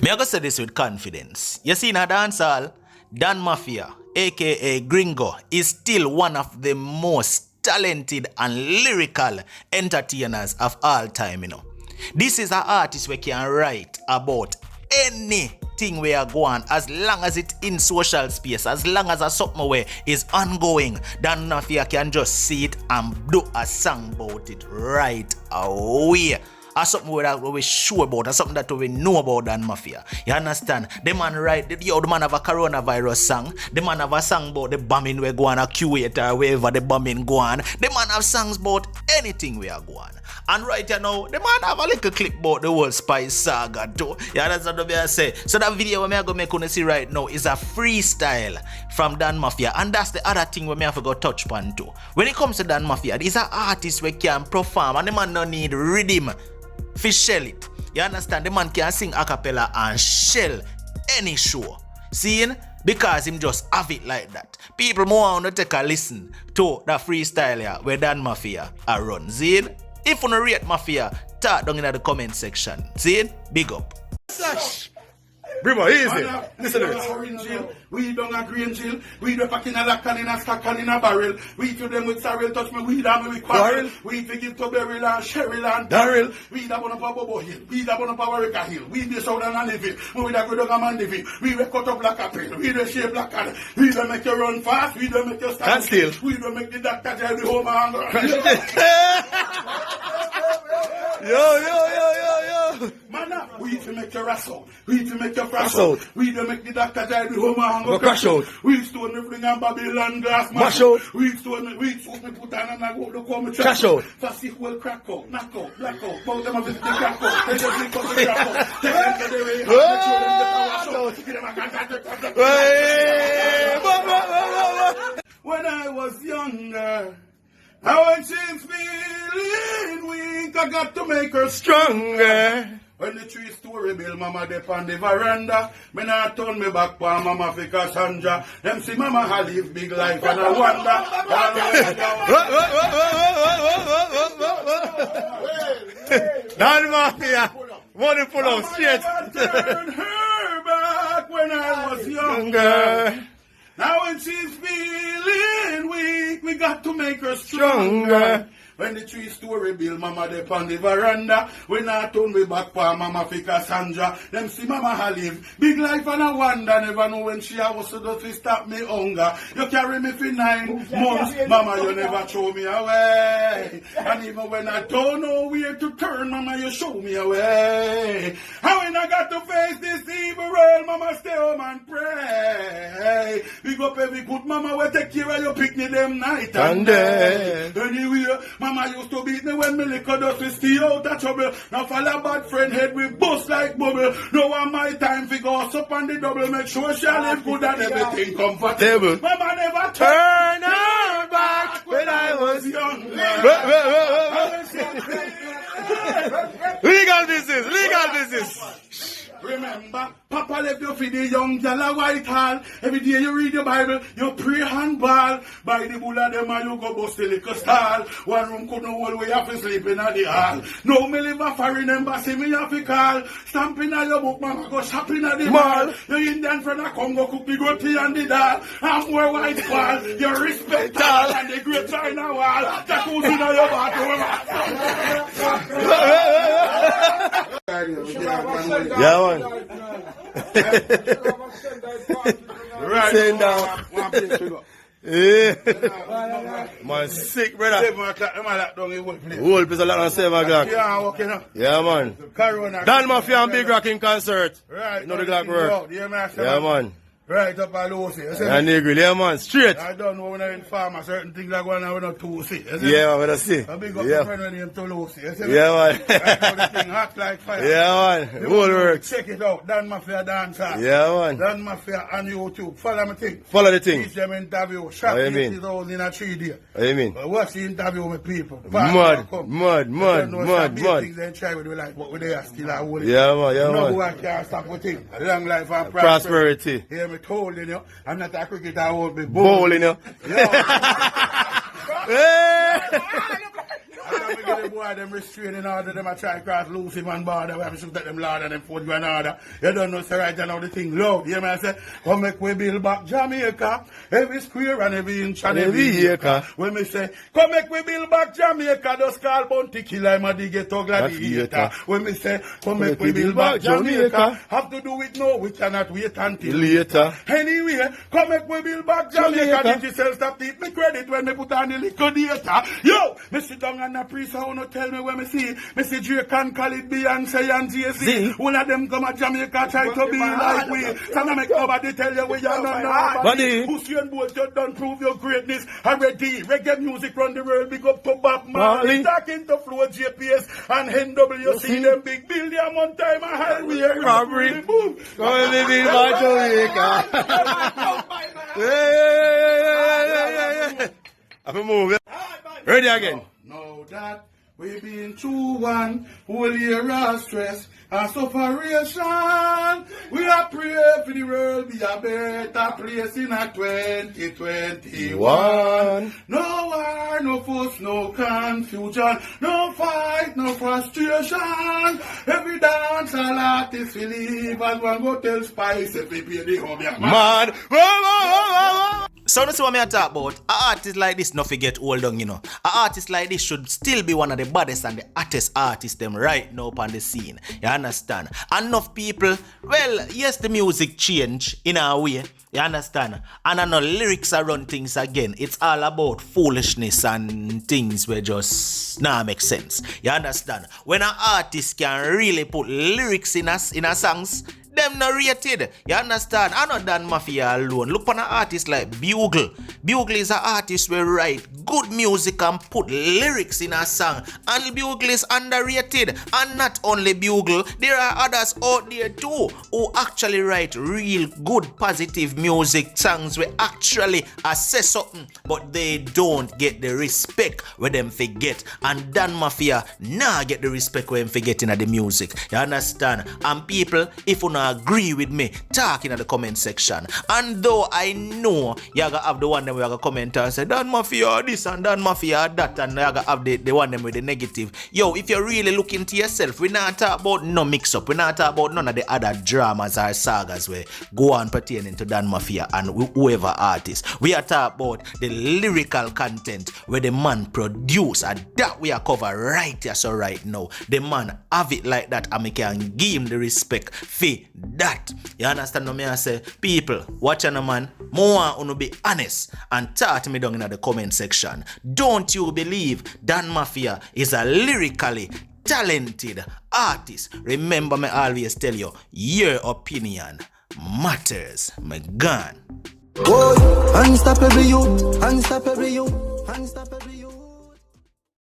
Me I go say this with confidence. You see in a dancehall, Dan Mafia, aka Gringo, is still one of the most talented and lyrical entertainers of all time, you know. This is an artist we can write about anything we are going as long as it's in social space, as long as a something where is ongoing. Dan Mafia can just see it and do a song about it right away. As something we sure about, as something that we know about Dan Mafia. You understand? The man the man have a coronavirus song. The man have a song about the bombing we go on, a Kuwait or wherever the bombing go on. The man have songs about anything we are going. And right now, the man have a little clip about the whole Spice saga too. Yeah, that's what I say. So that video we are going to make you see right now is a freestyle from Dan Mafia. And that's the other thing we may have to go touch upon too. When it comes to Dan Mafia, these are artists we can perform and the man don't need rhythm for shell it. You understand? The man can sing a cappella and shell any show. Seeing? Because him just have it like that. People more want to take a listen to the freestyle here where Dan Mafia are run. Seeing? If you don't rate Mafia, talk down in the comment section. Seeing? Big up. Brimo, easy. Listen to it. We don't agree in jail. We the pack in a lock and in a stack and in a barrel. We to them with Cyril, touch me weed and me with quarrel. We forgive to Beryl and Cheryl and Daryl. We da bona pa Bobo Hill. We da bona pa Warwick Hill. We the South and Living. We da go down and living. We cut up black apple. We the shape black and we don't make you run fast. We don't make you stand still. We don't make the doctor tell the home Yo. Man, we to make you wrestle. We to make you crash out. We don't make the doctor tell the home and go crash out. We stone everything and Babylon glass mash out. We stone me put on and I go to come trash out. Fasty will crack out, knock out, black out. Both them have the crack out. They just come to the crack out. Take them to the way. When I was younger, I when she's feeling weak, I got to make her stronger. When the 3-story bill, mama dep on the veranda, me not turn me back for mama fi Cassandra. Them see mama ha live big life and I wonder. Dan Mafia, money pull out straight. Turn her back when I was younger. Now when she's feeling weak, we got to make her stronger. When the 3-story bill, mama dep on the veranda, we not turn me back for mama fi Cassandra. Them see mama ha live big life and I wonder. Never know when she was so to stop me hunger. You carry me for 9 months, mama you never throw me away. And even when I don't know where to turn, mama you show me away. And when I got to face this evil world, mama stay home and pray. Big up every good mama will take care of your picnic them night and day. Anyway, mama used to beat me when me liquor dust we stay out of trouble. Now follow bad friend head we bust like bubble. Now on my time figure us up on the double. Make sure she live good and everything comfortable. Mama never turn her back when I was young. Legal business. Remember, Papa left you for the young girl a Whitehall. Every day you read the Bible, you pray and ball. By the bull of them and you go bust the liquor stall. One room couldn't hold we have to sleep in at the hall. No me live a foreign embassy, me have to call. Stamping at your book, mama go shopping at the mall. Your Indian friend a come go cook the goatee and the dal. And more white ball, you respect all. And the great China wall, jacuzzi in your bathroom. Yeah, man. Right. Send down. Yeah. Man, sick, brother. 7 o'clock, them a lock down the whole place. Whole place a lot on 7 o'clock. Yeah, okay now. Yeah, man. Corona. Dan Mafia and Big Rock in concert. Right. You know the clock work. Yeah, man. Right up at Lucy. And Negri, yeah, man. Straight. I don't know when I'm in farm, certain things like when I'm not too sick. Yeah, man, I see. I big up my friend when I'm to Lucy. Yeah, man. Right now the thing hot like fire. Yeah, man. Whole works. Check it out. Dan Mafia Dancer. Yeah, man. Dan Mafia on YouTube. Follow me thing. Follow the thing. Teach them interview. Shot 80,000 in a 3 days. What do you mean? But watch the interview with people. Mud. Things they try with like, but we they still are holding. Yeah, man. No one can stop with him. Long life and prosperity. Hear me told you. I'm not a cricketer, I won't be bowling, you know. give the boy them restraining order, them a try cross loose him and border, we have to shoot at them lord and them 4 grand order. You don't know, sir, right now the thing low. You know I say, come make we build back Jamaica, every square and every inch and every acre. When me say, come make we build back Jamaica, just call Bounty Killer, I'm a dig to gladiator. When me say, come make we build back Jamaica, have to do it now, we cannot wait until later. Anyway, come make we build back Jamaica, digital stop take me credit when me put on the liquor data. Yo, me sit down and a priest, I wanna tell me where me see, me see Drake and Khalid, Beyonce and Jay-Z. One of them come at Jamaica try to be like we. So I make nobody tell you we are not nobody. Hussein Bolt, you don't prove your greatness already. Reggae music run the world, big up to Bob Marley. Talking to Flow JPS and NWC, them big billion one time a highway robbery. Boom. Go live in Jamaica. I'm moving. Ready again. No, that we been through one whole year of stress and sufferation. We are praying for the world be a better place in a 2021. No war, no fuss, no confusion, no fight, no frustration. Every dance all artist will leave and one go tell Spice if we pay the home. Man. So that's what I talk about. An artist like this not forget old down, you know. An artist like this should still be one of the baddest and the hottest artists them right now on the scene. You understand? Enough people, well, yes, the music change in a way. You understand? And I know lyrics are run things again. It's all about foolishness and things where just make sense. You understand? When an artist can really put lyrics in a songs, them not rated. You understand? I not done Mafia alone. Look on an artist like Bugle. Bugle is an artist who write good music and put lyrics in a song. And Bugle is underrated. And not only Bugle, there are others out there too who actually write real good positive music songs where actually assess something, but they don't get the respect where them forget. And Dan Mafia nah get the respect when forgetting at the music. You understand? And people, if you not agree with me, talk in the comment section. And though I know you gonna have the one them who gonna comment and say Dan Mafia this and Dan Mafia that, and you gonna have the one them with the negative. Yo, if you're really looking to yourself, we not talk about no mix up, we not talk about none of the other dramas or sagas where go on pertaining to Dan Mafia and whoever artist. We are talking about the lyrical content where the man produce, and that we are cover right here. So right now the man have it like that, and we can give him the respect for that. You understand what I say? People, watch on man, more want to be honest and talk to me down in the comment section. Don't you believe Dan Mafia is a lyrically talented artist? Remember me always tell you, your opinion matters. My gun. Boy, unstoppable you, unstoppable you, unstoppable you.